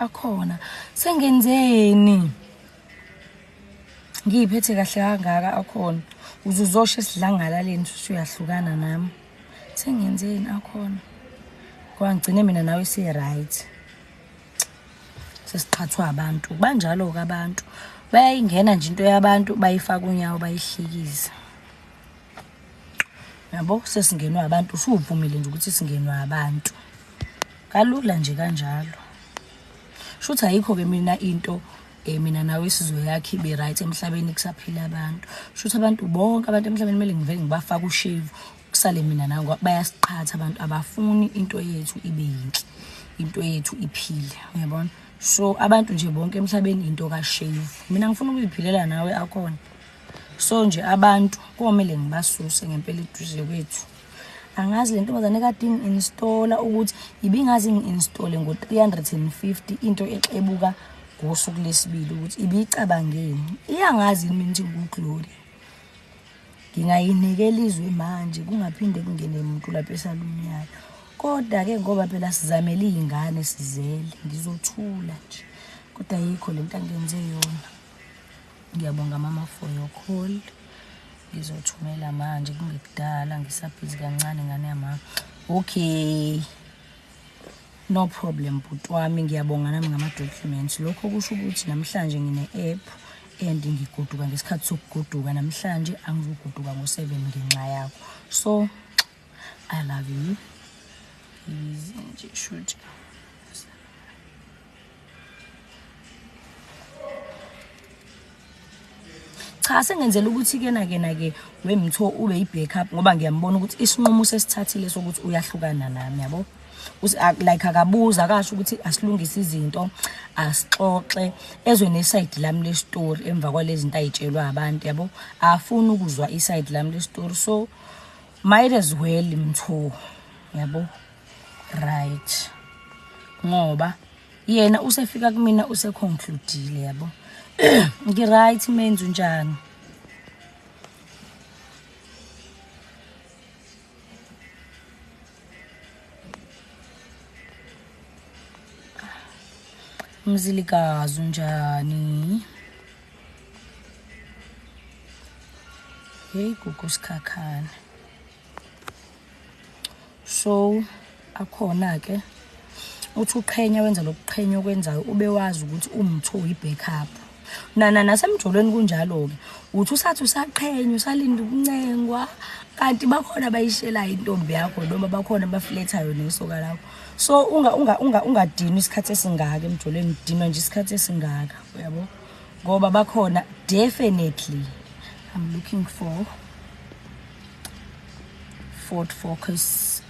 akhona sengenzeni ngiyiphethe kahle kangaka akhona uzuzosho esidlangalaleni usuyahlukana nami sengenzeni akhona kwangigcine mina nawe si right sesiqhathwa abantu banjalo ke abantu bayayingena nje into yabantu bayifaka unyawo bayihlikiza yabo sesingenwa abantu usuvumile nje ukuthi singenwa abantu kalula nje kanjalo shuthi ayikho ke mina into mina nawe isizwe yakhe ibe right emhlabeni kusaphila abantu shuthi abantu bonke abantu emhlabeni kumele ngivele ngibafaka ushave kusale mina nawe bayasiqhatha abantu abafuni into yethu ibe yinhle into yethu iphile uyabona so abantu nje bonke emhlabeni into kaShave mina ngifuna ukuyiphilela nawe akhona so nje abantu komele ngibasuse ngempela eduze kwethu angazi lento bazane kade ngi-installa ukuthi ibingazi ngi-installe ngo350 into exebuka ngosuku lesibili ukuthi ibicabangeni iyangazi mina nje nguGlory ngingayinikela izwe manje kungaphinde kungene umuntu lapha esaluni yakhe kodwa ke ngoba phela sizamela izingane sizele ngizothula nje kodwa yikho lento angenze yona ngiyabonga mama for your call ngizothumela manje kungekudala ngisabhizi kancane ngane yami okay no problem bhuti wami ngiyabonga nami ngama documents lokho kusho ukuthi namhlanje ngine app and ngiguduka ngesikhathi sokuguduka namhlanje angizoguduka ngo7 ngenxa yakho so I love you nje shoot cha sengenzela ukuthi ke nake wemtho ube i-backup ngoba ngiyambona ukuthi isinqumo sesithathile sokuthi uyahlukana nami yabo like akabuza akasho ukuthi asilungise izinto asixoxe ezwe neside lami le story emva kwalezi zinto ayitshelwa abantu yabo afuna ukuzwa iside lami le story so might as well mtho yabo right ngoba yena usefika kumina useconcludeile yabo ngi right menzu njani Mzilikazi njani hey kukusikhakhana so akhona ke uthi uqhenya wenza lokuqhenya okwenzayo ube wazi ukuthi umtho i-backup nasemjolweni kunjalo ke uthi usathi usaqhenya usalinda ukuncengwa kanti bakhona bayishela intombi yakho noma bakhona baflethayo nesoka lakho so ungadini isikhathi esingaka emjolweni dinwa nje isikhathi esingaka uyabo ngoba bakhona definitely I'm looking for Ford Focus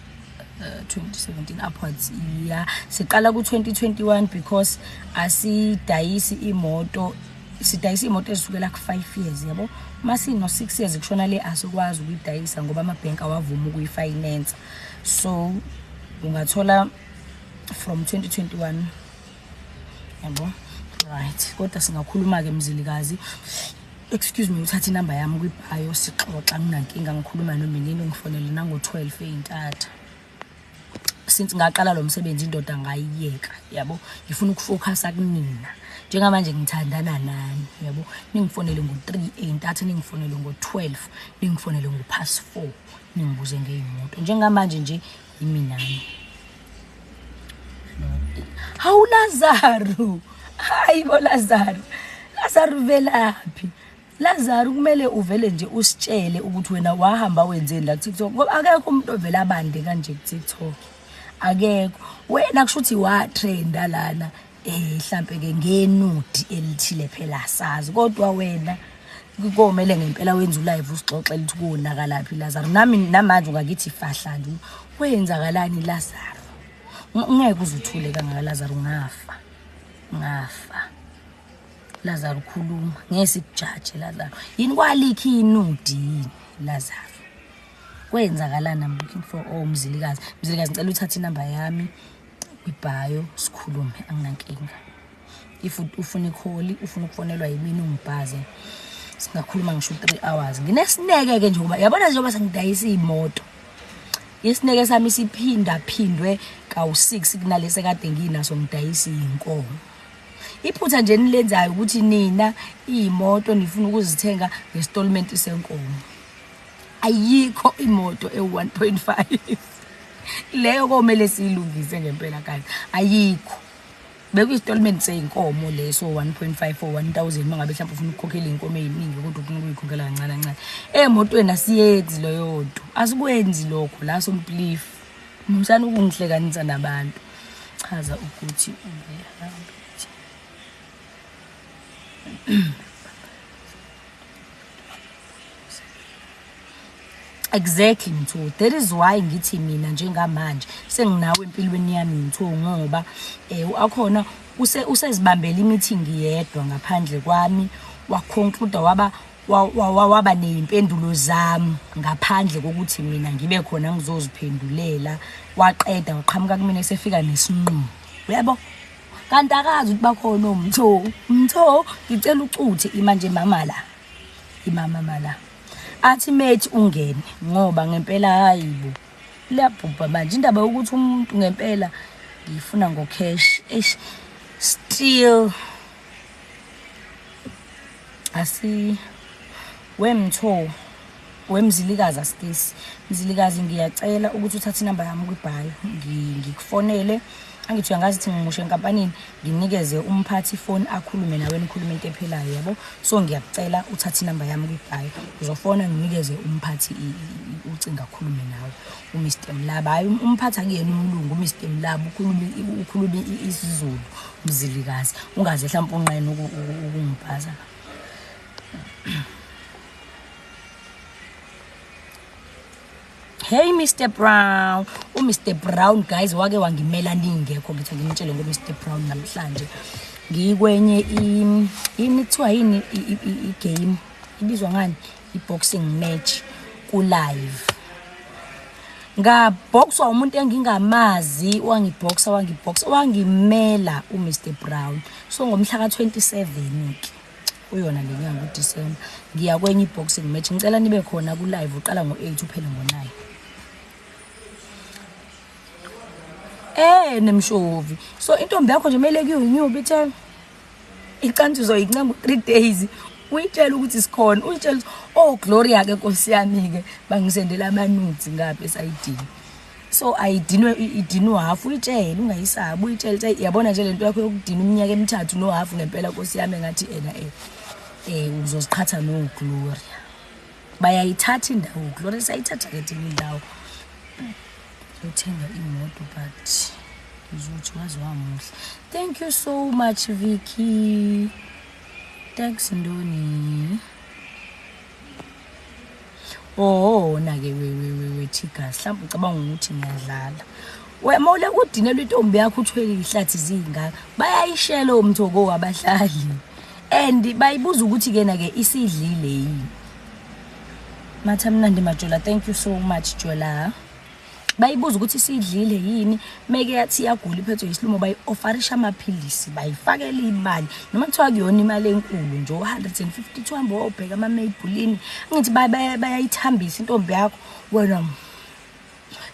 2017 upwards yeah siqala ku2021 because asidayisi imoto sidayisa imoto esukela ku5 years yabo masino 6 years kushona le asikwazi ukuyidayisa ngoba amabhenki awavuma ukuyifinance so ungathola from 2021 yabo right kodwa singakhuluma ke Mzilikazi excuse me uthatha inamba yami kwibhayo sixoxa nginankinga ngikhuluma nomini ngifonele nango12 eintatha since ngaqala lo msebenzi indoda ngayiyeka yabo ngifuna ukufocus kunina njengamanje ngithandana nani yabo ningifonele ngo3 eintatha ningifonele ngo12 ningifonele ngo4 ningibuze ngeimoto njengamanje nje yiminami hawu Lazaro hayibo Lazaro velaphi Lazaro kumele uvele nje usitshele ukuthi wena wahamba wenzeni la TikTok ngoba akekho umuntu ovela abande kanje ku TikTok akekho wena kushuthi wa trenda lana mhlambe ke ngenudi elithile phela sazi kodwa wena komele ngempela wenza ulive usixoxe lithi konaka laphi Lazaro nami namanje ungakithi fahla nje wenzakalani Lazaro ngeke uzuthule kangaka Lazaro ngafa Lazaro khuluma ngesikujaje Lazaro yini kwalikhi inudi Lazaro kwenzakalana I'm looking for Mzilikazi ngicela uthathe inamba yami kwibhayo sikhulume anginankinga if ufuna ikholi ufuna ukufonelwa yimini ungibhaze singakhuluma ngisho 3 hours nginesineke ke nje ngoba yabona njengoba sengidayisa imoto Yesineke sami siphinda phindwe kawu6 kunalese kade nginaso ngidayisa inkomo. Iphutha nje nilenzayo ukuthi nina imoto nifuna ukuzithenga ngeistallment senkomo. Ayikho imoto e1.5 leyo komele silungise ngempela kanti ayikho. Bekuyistallment seinkomo leso 1.5 or 1000 mangabe mhlawumbe ufuna ukukhokhela inkomo eziningi kodwa ufuna ukuyikhokhela kancane kancane. Emotweni asiyenzi leyo nto. Asikwenzi lokho la somplief. Msana ukungihlekanisa nabantu. Chaza ukuthi exactly Mtho. That is why ngithi mina njengamanje senginawe empilweni yami Mtho ngoba akhona usezibambela imeeting yedwa ngaphandle kwami waconclude waba nezimpendulo zami ngaphandle kokuthi mina ngibe khona ngizoziphendulela waqeda waqhamuka kumina esefika nesinqumo uyabo kanti akazi ukuthi bakhona Mtho ngicela ucuthe imanje mama la imama la athi mate ungene ngoba ngempela hayibo liyabhubha manje indaba yokuthi umuntu ngempela ngifuna ngocash still asi wemtho wemzilikazi asikisi mzilikazi ngiyacela ukuthi uthathe inamba yami kwibhayo ngikufonele angithi uyangazi ukuthi ngimushe enkampanini nginikeze umphathi phone akhulume nawe nikhulume into ephelayo yabo so ngiyakucela uthathe inamba yami kwibhayo uzofona nginikeze umphathi ucinga akhulume nawe uMr Mlaba hayi umphathi akuyena umlungu uMr Mlaba ukhuluma isiZulu mzilikazi ungaze mhlawumbe unqene ukungibhaza. Hey Mr Brown, Mr Brown guys wake wangimela ningekho ngithi ngimtshele ngo Mr Brown namhlanje ngikwenye ini kuthiwa yini igame ibizwa ngani iboxing match ku live ngaboxwa umuntu engingamazi wangiboxa wangimela uMr Brown so ngomhla ka27 ke uyona lenyanga uDecember ngiya kwenye iboxing match ngicela nibe khona ku live uqala ngo8 uphele ngo9 nemshovi so intombi yakho nje mele kuyinyuba ithe icantu uzoyincenga 3 days uyitshela ukuthi sikhona uyitshela Gloria ke Nkosi yami ke bangisendela amanuzi ngabe esayidini so idinwe half uyitshela ungayisabi uyitshela yabona nje lento yakho yokudina iminyaka emithathu no half ngempela Nkosi yami ngathi uzoziqhatha no Gloria bayayithatha indawo Gloria sayithatha ke indawo uthenga imoto but uzothi waziwamuhle. Thank you so much Vicky. Thanks Ndoni. Na ke we Tigers mhlawumbe ucabanga ukuthi ngiyadlala. Mawule udinela intombi yakho uthwele ihlathi zingaka bayayishela umthoko wabahlali and bayibuza ukuthi kena ke isidlile yini. Mathamnandi Majola, thank you so much Jola. Bayibuza ukuthi sidlile yini meke yathi yagula iphethwe isilumo bayi-offerisha amaphilisi bayifakela imali noma kuthiwa kuyona imali enkulu nje 152 hambo obheka ama-Maybelline ngithi bayayithambisa intombi yakho wena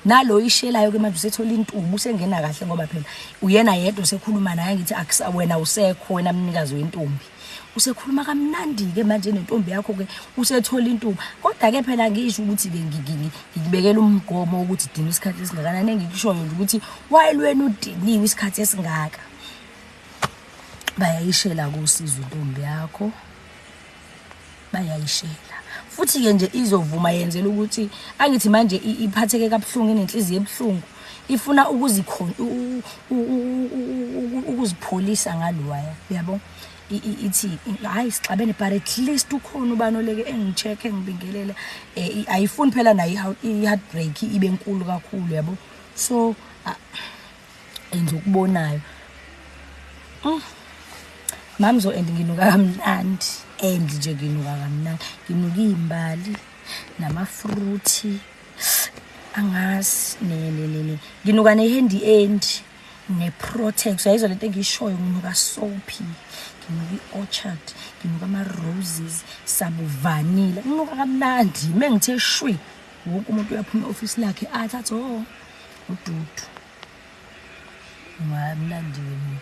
nalo ishelayo ke manje usethola intubu usengena kahle ngoba phela uyena yedwa usekhuluma naye ngithi wena usekho wena mnikazi wentombi usekhuluma kamnandi ke manje nentombi yakho ke usethola intuba kodwa ke phela ngisho ukuthi ke ngikubekela umgomo ukuthi idini isikhathi esingakanani engikushoyo nje ukuthi wayilweni udiniwe isikhathi esingaka bayayishela kusiza intombi yakho bayayishela futhi ke nje izovuma yenzela ukuthi angithi manje iphatheke kabhlungu inenhliziyo ebhlungu ifuna ukuzipholisa ngalwaya uyabo ithi hayi sixabene but at least ukhona ubanoleke engicheck engibingelele ayifuni phela nayo i-heartbreak ibe enkulu kakhulu yabo so enze ukubonayo mamzo nginuka kamnandi nje nginuka kamnandi nginuka izimbali namafruthi angazi nginuka nehandy end ne-Protex uyayizwa lento engishoyo nginuka soapy nginuka orchard nginuka ama-roses sabu vanilla nginuka kamnandi mengithe shwi wonke umuntu uyaphuma e-office lakhe athathe ududu ngamlandile mina.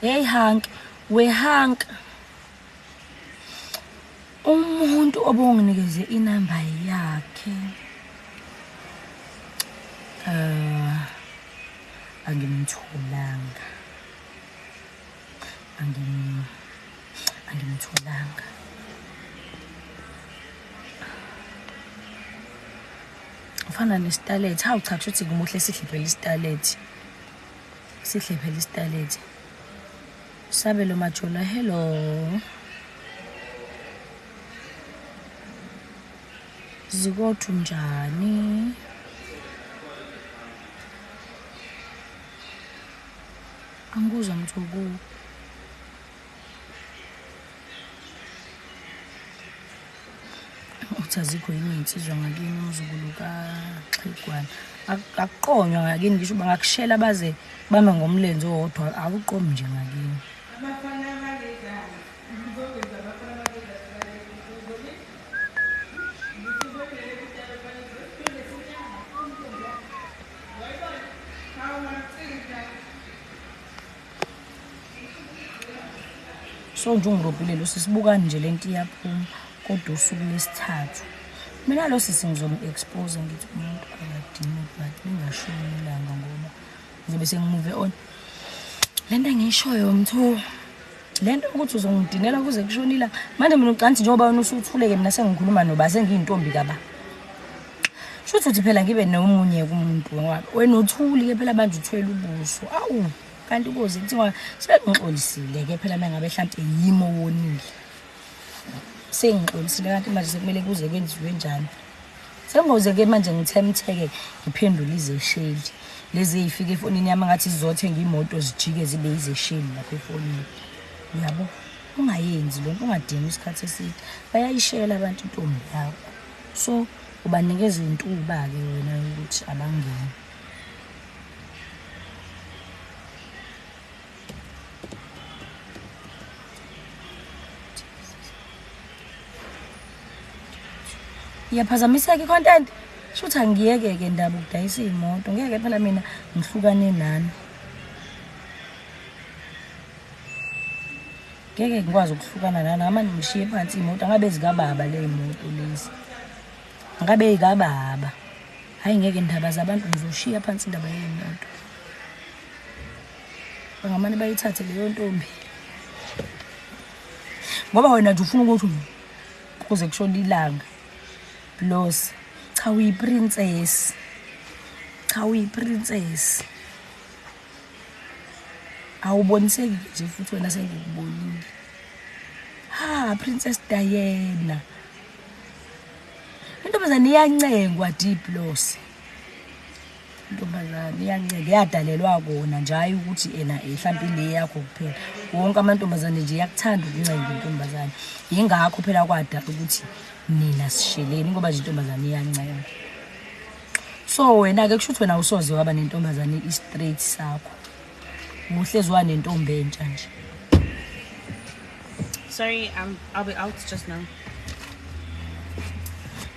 Hey Hank, we Hank. Umuntu obonginikeze inamba yakhe. Angimtholanga. Angimtholanga. Ufana nestaleti. Hawu cha kusho ukuthi kumuhle sihliphele istaleti. Sihliphele istaleti. Sabelo Majola, hello. Zikothu njani? Angikuzwa mthoko. Uthi azikho yini insizwa ngakini umzukulu kaXhegwana. Akuqonywa ngakini ngisho bangakushela baze bame ngomlenze owodwa akuqomi nje ngakini. So njengorobile lo sisibukani nje lento iyaphuma kodwa usuku lesithathu. Mina lo sisengizom-expose ngithi umuntu akadini but ngingashoni ilanga ngoba ngizobe sengimove on. Lento engiyishoyo mtho. Lento ukuthi uzongidinela kuze kushona ilanga. Manje mina ucansi njengoba wena usuthuleke mina sengikhuluma noba sengiyintombi kaba. Shothi uthi phela ngibe nomunye kumuntu ngoba wena uthuli ke phela manje uthwele ubuso. Awu kanti kuze kuthiwa sengixolisile ke phela mengabe mhlawumbe yimo wonile. Sengixolisile kanti manje sekumele kuze kwenziwe njani. Sengoze ke manje ngithemtheke ngiphendula izesheli. Lezi ezifika efonini yami ngathi sizothenga imoto zijike zibe izesheli lapha efonini. Yabo ungayenzi lonto ungadinga isikhathi eside. Bayayishela abantu intombi yakho. So ubanikeza intuba ke wena ukuthi abangeni. Iyaphazamiseka icontent. Shothi angiyeke ke ndaba ukudayisa imoto. Ngeke phela mina ngihlukane nani. Ngeke ngikwazi ukuhlukana nani amanje ngishiye phansi imoto angabe ezikababa le imoto lezi. Ngabe ikababa. Hayi ngeke ndaba zabantu ngizoshiya phansi indaba yemoto. Bangamane bayithathe leyo ntombi. Ngoba wena nje ufuna ukuthi kuze kushona ilanga. Los cha uyiprincess. Cha uyiprincess. Awuboniseki nje futhi wena sengikubonile. Ha Princess Diana. Intombazane iyancengwa deep loss. Intombazane iyancenge yadalelwa kona nje hayi ukuthi ena mhlawumbe le yakho kuphela. Wonke amantombazane nje yakuthanda ukuncenga intombazane. Yingakho phela kwada ukuthi nina sisheleni ngoba nje intombazane iyancenga. So wena ke kusho ukuthi wena usoze waba nentombazane i-straight sakho. Uhlezwa nentombi entsha nje. Sorry, I'll be out just now.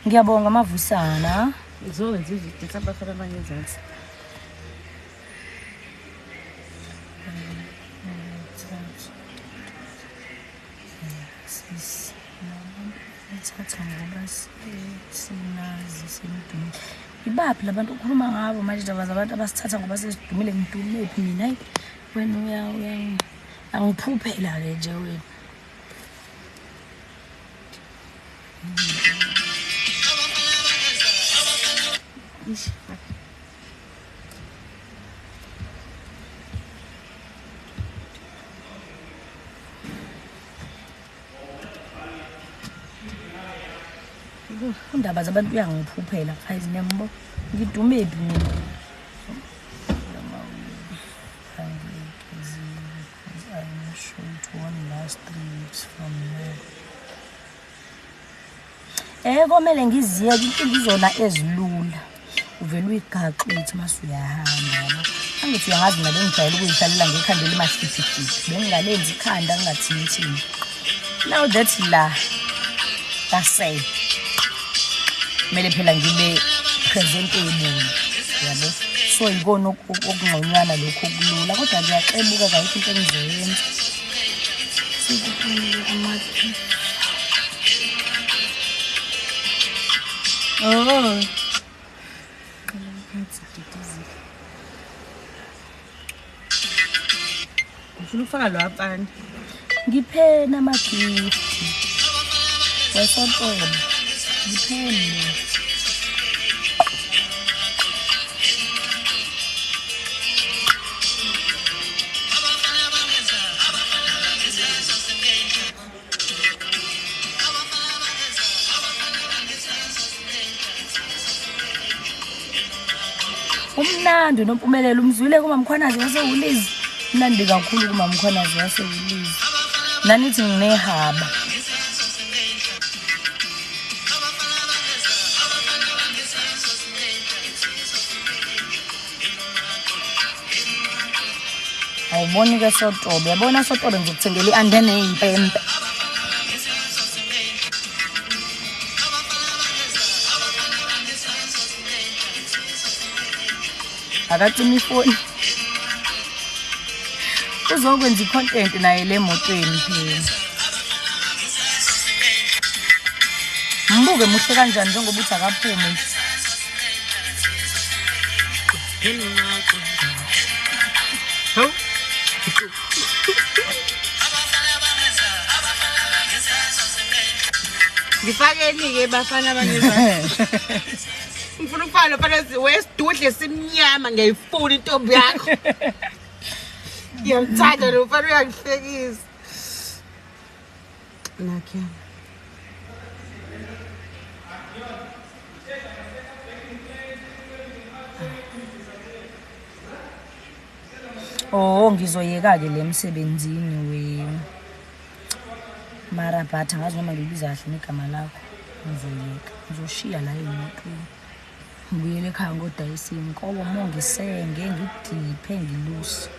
Ngiyabonga mavusana. Izokwenza izinto sabafana abangezansi. Thatha ngoba sinazi semidumile. Ibaphi labantu ukhuluma ngabo manje indaba zabantu abasithatha ngoba sesidumile ngidumephi mina hayi wena angiphuphela ke nje wena. Undaba zabantu uyangiphuphela hayi zinembo ngidumephi mina. I'm short one last 3 weeks from now. Komele ngiziye into izona ezilula. uvela uyigaqa uyithi masuyahamba yabo angithi uyangazi ngabe ngijayele ukuyihlalela ngekhandela emahlifififi bengingalenzi ikhanda ngingathini now that's la kasay kumele phela ngibe presentable yabo so yikona okungconywana lokho kulula kodwa ngiyaxebuka kayikho into engizoyenza sikuphile amathi Ufuna ukufaka lo apani? Ngiphena ama-gift wesontolo ngiphene umnandi unompumelelo umzwile kumamkhwanazi wasewulizi mnandi kakhulu kumamkhwanazi wasewulizi nanithi nginehaba awuboni ke Sotobe yabona Sotobe ngizokuthengela iandene eyimpempe akacima ifoni uzokwenza icontent naye le motweni phela mbuke muhle kanjani njengoba uthi akaphumi Ngifakeni-ke bafana abanezandla. Ngifuna ukufana nofana wesidudle simnyama ngiyayifuna intombi yakho. Ngiyamthanda nofana uyangihlekisa. Nakhe. Oh ngizoyeka-ke le msebenzini Marabhatha ngazi noma ngibiza kahle negama lakho ngizoyeka ngizoshiya la emotweni ngibuyele ekhaya ngodayisa inkobo mongisenge ngidiphe ngilusi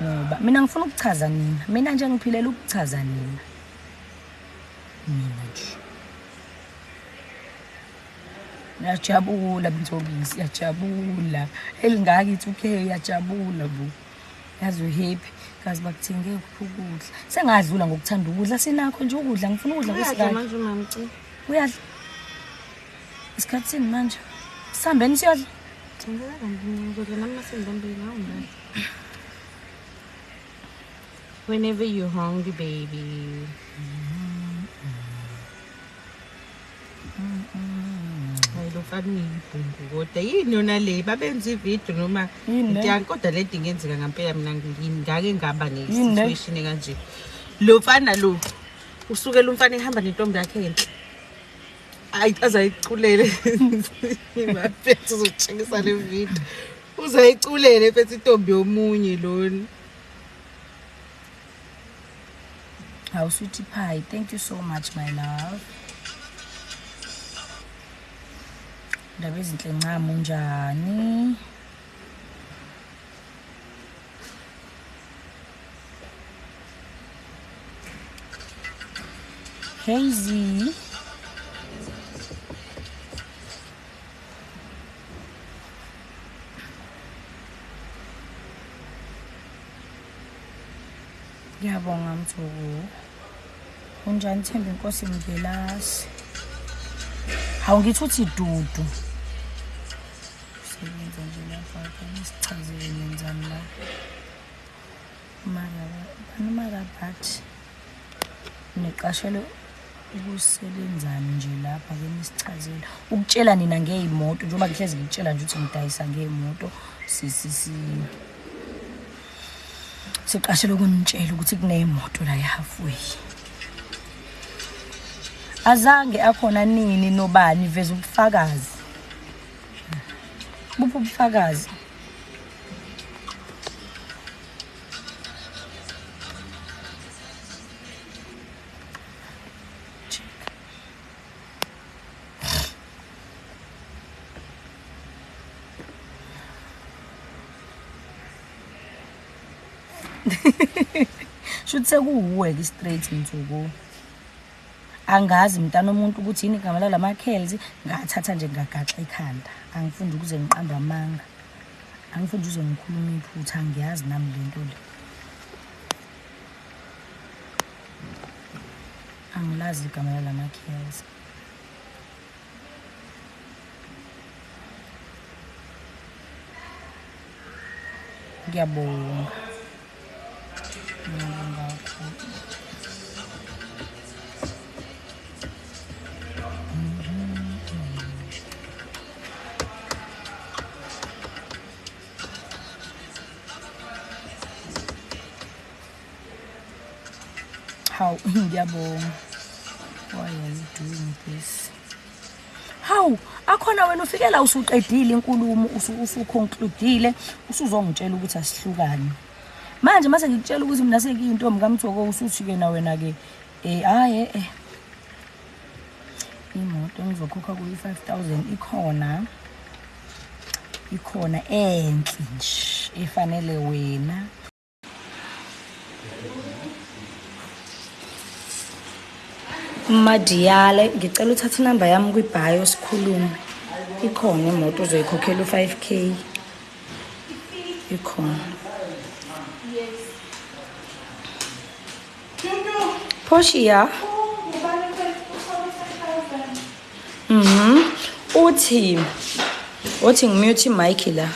ngoba mina ngifuna ukuchaza mina nje ngiphilela ukuchaza mina nje ngiyajabula Mthobisi yajabula elingakithi okay yajabula bu yazi happy kazi bakuthenge ukudla sengadlula ngokuthanda ukudla sinakho nje ukudla ngifuna ukudla kwesikhathi manje mamci uyadla isikhathini manje sihambeni siyadla thengela kanti ukudla nami nasengidambile awungazi whenever you're hungry baby Lofani kodwa yini yona le babenza ivideo noma ngiyanti kodwa le dinge ngenzeka ngempela mina ngingake ngaba nesituation kanje lo mfana lo usukela umfana ehamba nentombi yakhe enhle azayiculele imaphethe uzotshengisa le video uzayiculele phethe intombi yomunye lona How sweetie pie thank you so much my love Ndaba ezinhle ncamo njani Hazy Ngiyabonga Mthoko unjani Themba inkosi Mvelasi Hawu ngithi uthi dudu sebenza nje lapha ngisichazele ngenzani la Marabhat niqashele ukusebenzani nje lapha ke nisichazela ukutshela nina ngeyimoto njengoba ngihlezi ngitshela nje ukuthi ngidayisa ngeyimoto siqashele ukunitshela ukuthi kuneyimoto la ehalfway azange akhona nini nobani veza ubufakazi buphi ubufakazi Shuthi sekuwuwe-ke straight nsuku. Angazi mntana omuntu ukuthi yini igama lalama-curls, ngathatha nje ngagaxa ekhanda. Angifundi ukuze ngiqambe amanga. Angifundi uze ngikhulume iphutha, angiyazi nami lento le. Angilazi igama lalama-curls. Ngiyabonga. Ngiyabonga kakhulu. How ngiyabonga. Why are you doing this? How akhona wena ufike la usuqedile inkulumo usuconcludeile usuzongitshela ukuthi asihlukane. Manje mase ngikutshela ukuthi mina sekuyintombi kaMthoko usuthi-ke na wena-ke imoto engizokhokha kuyi-5,000 ikhona enhle nje efanele wena. Madiyale ngicela uthathe inamba yami kwibhayo sikhulume. Ikhona imoto uzoyikhokhela u5K. Ikhona. Portia. Uthi ngimute mic la.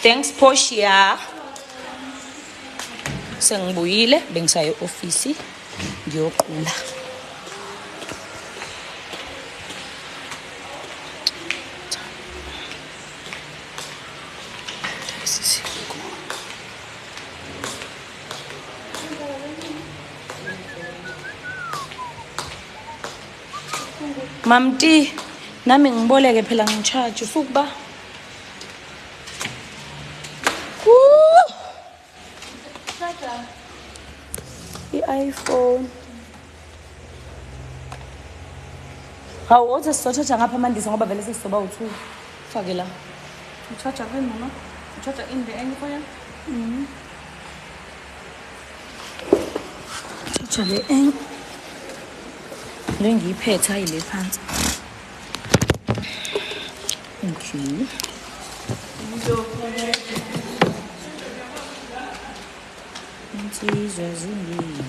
Thanks Portia. Sengibuyile bengisaya e-office ngiyoqula. Mamti nami ngiboleke phela ngicharge usukuba iPhone Hawu othi sizotshaja ngapha amandisa ngoba vele sesizoba u2. Fake la. Utshaja kwini mama? Utshaja in the end for you? Utshaja le end. Le ngiyiphethe ayile phansi. Thank you. Insizwa zingindla.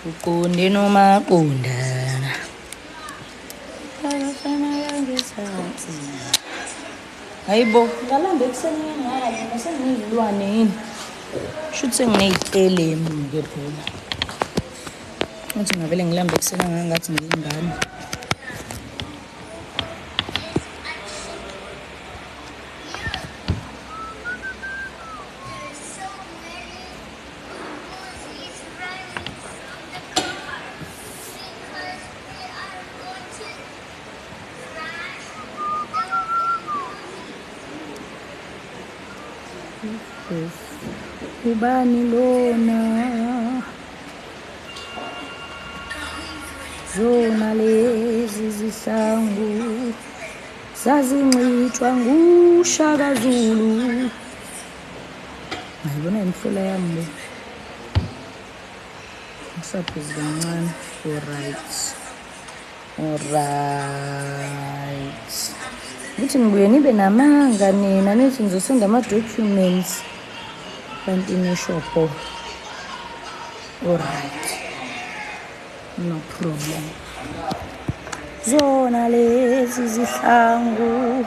Uqonde noma qondana. Abafana bangesathi. Hayibo, ngalanda ekuseni ngale, bese ngizilwane yini? Shuthi nginezitele ke phela. Uthi ngavele ngilamba ekuseni ngathi ngiyingane. Ubani lona zona lezi zihlangu zazincitshwa nguShaka Zulu. Ngiyibona imhlola yami le ngisaphuza kancane. Alright. Ngithi ngibuye nibe namanga nina nithi ngizosenda ama-documents kanti nishopho. Alright, no problem. Zona lezi zihlangu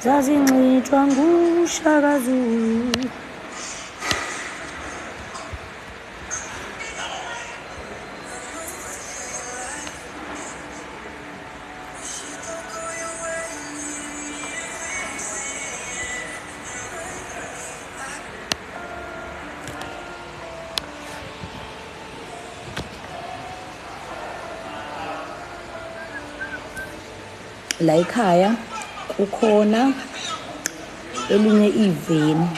zazincitshwa nguShaka Zulu. La ekhaya kukhona elinye iveni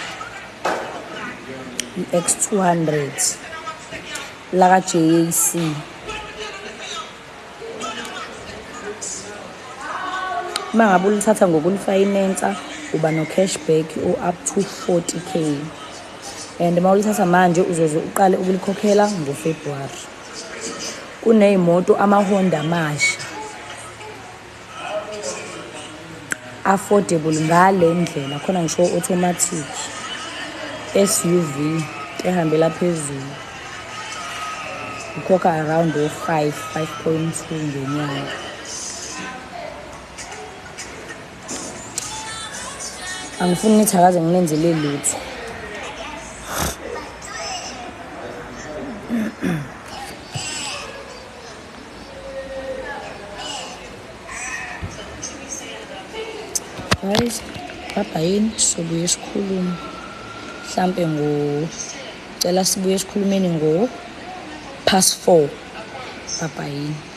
iX200 la JAC. Mangabe ulithatha ngokulifinance uba no cashback o up to 40k. And mawulithatha manje uzoze uqale ukulikhokhela ngoFebruary. Kuneyimoto ama-Honda masha affordable ngale ndlela, khona ngisho automatic SUV ehambela phezulu. Ukhokha around 5.2 ngenyanga. Angifuni nithakaze nginenzele lutho. Guys, bye-bye. Sobuye sikhulume mhlambe cela sibuye sikhulumeni ngo 4:30. Bye-bye.